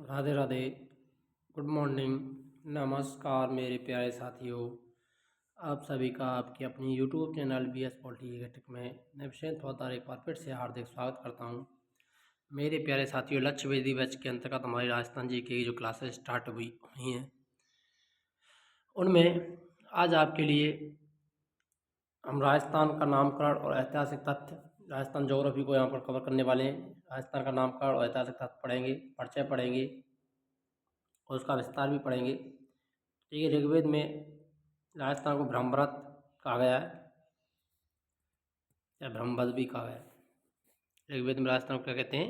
Radhe Radhe. Good morning. नमस्कार मेरे प्यारे साथियों। आप सभी का आपकी अपनी यूट्यूब चैनल BS पॉलिटिक्स में मैं विशेष फौजदार एक बार फिर से हार्दिक स्वागत करता हूं। मेरे प्यारे साथियों, लक्ष्य वेदी बैच के अंतर्गत हमारी राजस्थान जी की जो क्लासेस स्टार्ट हुई हैं उनमें आज आपके लिए हम राजस्थान का नामकरण और ऐतिहासिक तथ्य, राजस्थान ज्योग्राफी को यहाँ पर कवर करने वाले हैं। राजस्थान का नामकरण और ऐतिहासिक तथ्य पढ़ेंगे, परिचय पढ़ेंगे और उसका विस्तार भी पढ़ेंगे। ठीक है। ऋग्वेद में राजस्थान को ब्रह्मरथ कहा गया है या ब्रह्मवद भी कहा गया है। ऋग्वेद में राजस्थान को क्या कहते हैं?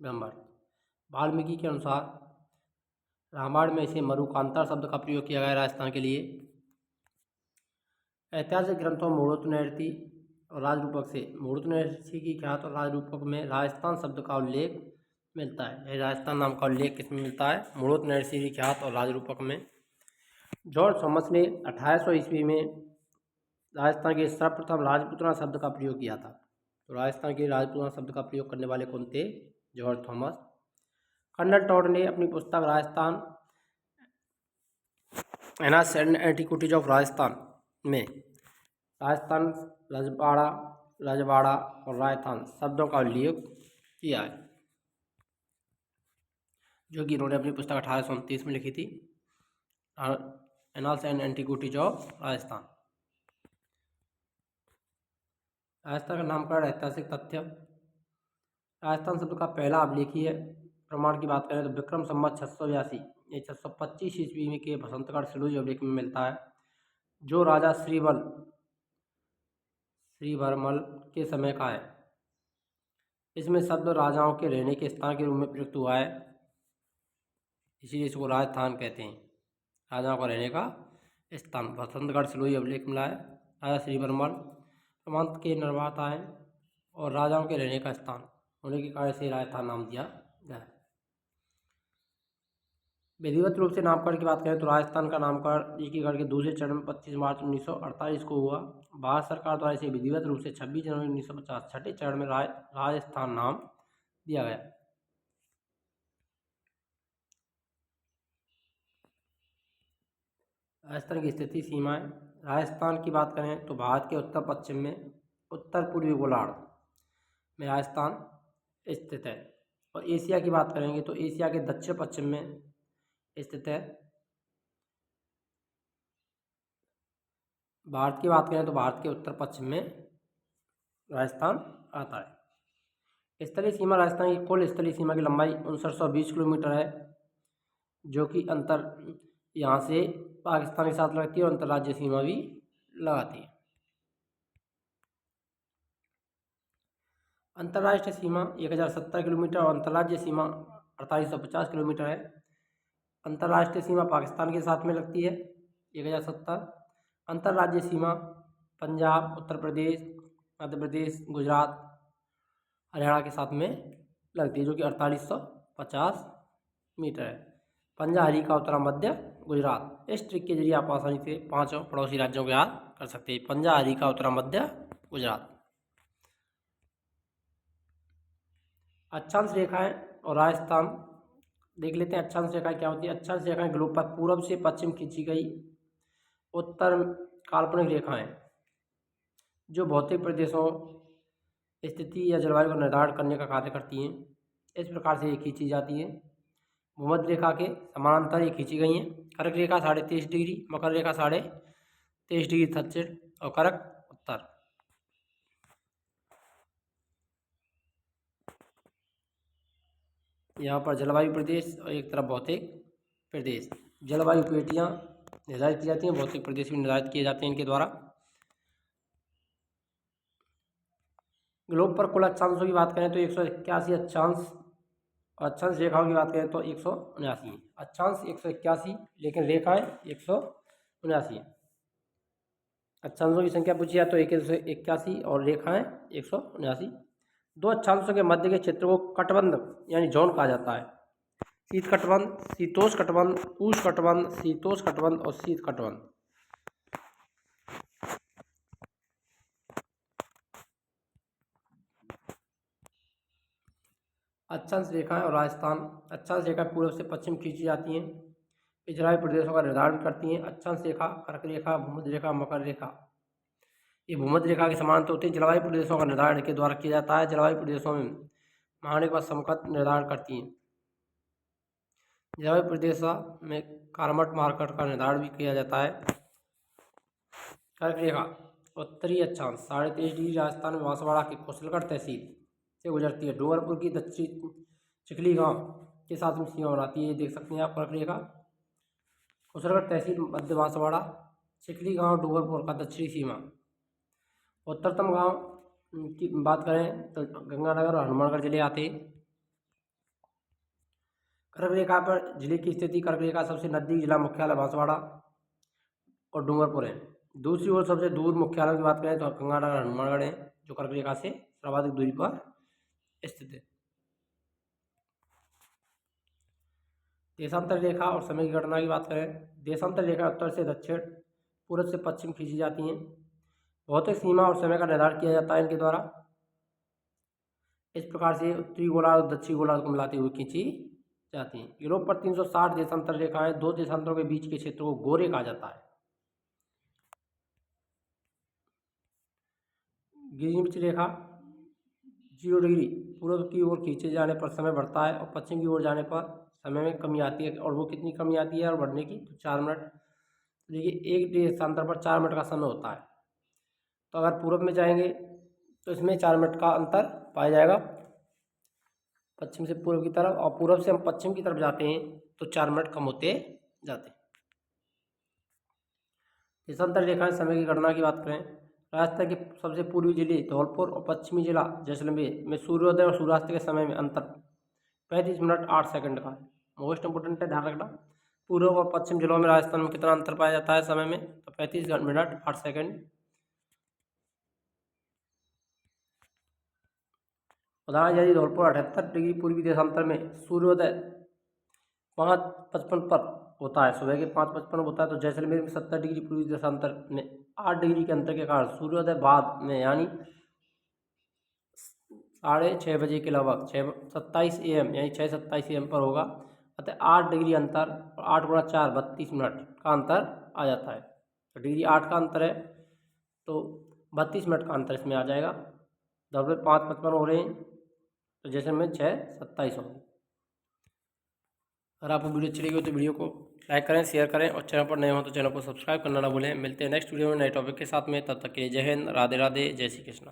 ब्रह्मरथ। वाल्मीकि के अनुसार रामायण में इसे मरुकांता शब्द का प्रयोग किया गया है राजस्थान के लिए। ऐतिहासिक ग्रंथों मूढ़ोत्तरऋषि और राजरूपक से मूढ़ोत्तरऋषि की ख्यात और राजरूपक में राजस्थान शब्द का उल्लेख मिलता है। राजस्थान नाम का उल्लेख किसमें मिलता है? मूढ़ोत्तरऋषि की ख्यात और राजरूपक में। जॉर्ज थॉमस ने 1800 ईस्वी में राजस्थान के सर्वप्रथम राजपूताना शब्द का प्रयोग किया था। तो राजस्थान के राजपूताना शब्द का प्रयोग करने वाले कौन थे? George Thomas. कर्नल टॉड ने अपनी पुस्तक Rajasthan annals and antiquities of Rajasthan में राजस्थान, रजवाड़ा, रजवाड़ा और राजस्थान शब्दों का उल्लेख किया है, जो कि इन्होंने अपनी पुस्तक 1829 में लिखी थी, annals and antiquities of Rajasthan. Rajasthan का नामकरण, ऐतिहासिक तथ्य। राजस्थान शब्द का पहला अभिलेखीय प्रमाण की बात करें तो विक्रम संवत 682 या 625 ईस्वी में के बसंतगढ़ सिलूज अभिलेख में मिलता है, जो राजा श्रीवर्मल के समय का है। इसमें शब्द राजाओं के रहने के स्थान के रूप में प्रयुक्त हुआ है, इसीलिए इसको राजस्थान कहते हैं, राजाओं का रहने का स्थान। बसंतगढ़ सिलूज अभिलेख मिला है। राजा श्रीवर्मल प्रांत के निर्माता है और राजाओं के रहने का स्थान होने के कारण से राजस्थान नाम दिया गया। विधिवत रूप से नामकरण की बात करें तो राजस्थान का नामकरण एकीकरण के दूसरे चरण में 25 मार्च 1948 को हुआ। भारत सरकार द्वारा इसे विधिवत रूप से 26 जनवरी 1950 छठे चरण में राजस्थान नाम दिया गया। राजस्थान की स्थिति, सीमाएं। राजस्थान की बात करें तो भारत के उत्तर पश्चिम में उत्तर पूर्वी गोलार्ध में राजस्थान स्थित है, और एशिया की बात करेंगे तो एशिया के दक्षिण पश्चिम में स्थित है। भारत की बात करें तो भारत के उत्तर पश्चिम में राजस्थान आता है। स्थलीय सीमा, राजस्थान की कुल स्थलीय सीमा की लंबाई 5920 किलोमीटर है, जो कि अंतर यहाँ से पाकिस्तान के साथ लगती है और अंतर्राज्यीय सीमा भी लगाती है। अंतर्राष्ट्रीय सीमा 1070 किलोमीटर और अंतर्राज्यीय सीमा 4850 किलोमीटर है। अंतर्राष्ट्रीय सीमा पाकिस्तान के साथ में लगती है 1070। अंतर्राज्यीय सीमा पंजाब, उत्तर प्रदेश, मध्य प्रदेश, गुजरात, हरियाणा के साथ में लगती है, जो कि 4850 मीटर है। पंजा, हरिका, उत्तरा, मध्य, गुजरात। इस ट्रिक के जरिए आप आसानी से 5 पड़ोसी राज्यों को याद कर सकते हैं: पंजा, हरिका, उत्तरा, मध्य, गुजरात। अक्षांश रेखाएं और राजस्थान देख लेते हैं। अक्षांश रेखाएं क्या होती है? अक्षांश रेखाएं ग्लोब पर पूर्व से पश्चिम खींची गई उत्तर काल्पनिक रेखाएं, जो भौतिक प्रदेशों, स्थिति या जलवायु को निर्धारित करने का कार्य करती हैं। इस प्रकार से ये खींची जाती है। भूमध्य रेखा के समानांतर ये खींची गई हैं। कर्क रेखा 23.5 डिग्री, मकर रेखा 23.5 डिग्री दक्षिण और कर्क उत्तर। यहाँ पर जलवायु प्रदेश और एक तरफ भौतिक प्रदेश। जलवायु पेटियाँ निर्धारित की जाती हैं, भौतिक प्रदेश भी निर्धारित किए जाते हैं इनके द्वारा। ग्लोब पर कुल अक्षांशों की बात करें तो 181 अक्षांश, अक्षांश रेखाओं की बात करें तो 179 है। अक्षांश 181 लेकिन रेखाएं 179 है। अक्षांशों की संख्या पूछी जाए तो 181 और रेखाएं 179। दो अक्षांशों के मध्य के क्षेत्र को कटबंध यानी जोन कहा जाता है। शीत कटबंध, शीतोष्ण कटबंध, उष्ण कटबंध, शीतोष्ण कटबंध और शीत कटबंध। अक्षांश रेखाएं और राजस्थान। अक्षांश रेखा पूर्व से पश्चिम खींची जाती हैं, जलवायु प्रदेशों का निर्धारण करती हैं। अक्षांश रेखा, कर्क रेखा, भूमध्य रेखा, मकर रेखा, ये भूमध्य रेखा के समानांतर होती है। जलवायु प्रदेशों का निर्धारण के द्वारा किया जाता है। जलवायु प्रदेशों में महारेखा समकक्ष निर्धारण करती हैं। जलवायु प्रदेश में कारमट मार्कर का निर्धारण भी किया जाता है। कर्क रेखा उत्तरी अक्षांश 23.5 डिग्री राजस्थान में बांसवाड़ा के कुशलगढ़ तहसील से गुजरती है। डूंगरपुर की दक्षिणी चिखली गांव के साथ में सीमा बनाती है। ये देख सकते हैं आप कर्क रेखा। कुशलगढ़ तहसील मध्य बांसवाड़ा, चिखली गांव डूंगरपुर का दक्षिणी सीमा। उत्तरतम गांव की बात करें तो गंगानगर और हनुमानगढ़ जिले आते हैं। कर्क रेखा पर जिले की स्थिति, कर्क रेखा सबसे नजदीक जिला मुख्यालय बांसवाड़ा और डूंगरपुर है। दूसरी ओर सबसे दूर मुख्यालयों की बात करें तो गंगानगर हनुमानगढ़ है, जो कर्क रेखा से सर्वाधिक दूरी पर स्थित है। देशांतर रेखा और समय की गणना की बात करें, देशांतर रेखा उत्तर से दक्षिण, पूर्व से पश्चिम खींची जाती हैं। भौतिक सीमा और समय का निर्धारण किया जाता है इनके द्वारा। इस प्रकार से उत्तरी गोलार्ध और दक्षिणी गोलार्ध को मिलाते हुए खींची जाती हैं। यूरोप पर 360 देशांतर रेखाएं, दो देशांतरों के बीच के क्षेत्र को गोरे कहा जाता है। ग्रीनिच रेखा 0 डिग्री पूर्व की ओर खींचे जाने पर समय बढ़ता है और पश्चिम की ओर जाने पर समय में कमी आती है। और वो कितनी कमी आती है और बढ़ने की, तो 4 मिनट। देखिए, एक देशांतर पर 4 मिनट का समय होता है। तो अगर पूर्व में जाएंगे तो इसमें 4 मिनट का अंतर पाया जाएगा पश्चिम से पूर्व की तरफ, और पूर्व से हम पश्चिम की तरफ जाते हैं तो 4 मिनट कम होते जाते हैं। देशांतर रेखाएं समय की गणना की बात करें, राजस्थान के सबसे पूर्वी जिले धौलपुर और पश्चिमी जिला जैसलमेर में सूर्योदय और सूर्यास्त के समय में अंतर 35 मिनट 8 सेकंड का है। मोस्ट इंपोर्टेंट है, ध्यान रखना। पूर्व और पश्चिम जिलों में राजस्थान में कितना अंतर पाया जाता है समय में, तो 35 मिनट 8 सेकंड। उदाहरण, यदि धौलपुर 78 डिग्री पूर्वी देशांतर में सूर्योदय 5:55 पर होता है, सुबह के 5:55 होता है, तो जैसलमेर में 70 डिग्री पूर्वी देशांतर में 8 डिग्री के अंतर के कारण सूर्योदय बाद में, यानी 6:30 बजे के लगभग 6:27 AM यानी 6:27 AM पर होगा। अतः 8 डिग्री अंतर और 8 गुणा 4 32 मिनट का अंतर आ जाता है। तो डिग्री 8 का अंतर है तो 32 मिनट का अंतर इसमें आ जाएगा। धौलपुर 5:55 हो रहे हैं तो जैसलमेर 6:27 होंगे। अगर आपको वीडियो अच्छी लगी हो तो वीडियो को लाइक करें, शेयर करें, और चैनल पर नए हो तो चैनल को सब्सक्राइब करना ना भूलें। मिलते हैं नेक्स्ट वीडियो में नए टॉपिक के साथ में। तब तक के लिए जय हिंद, राधे राधे, जय श्री कृष्ण।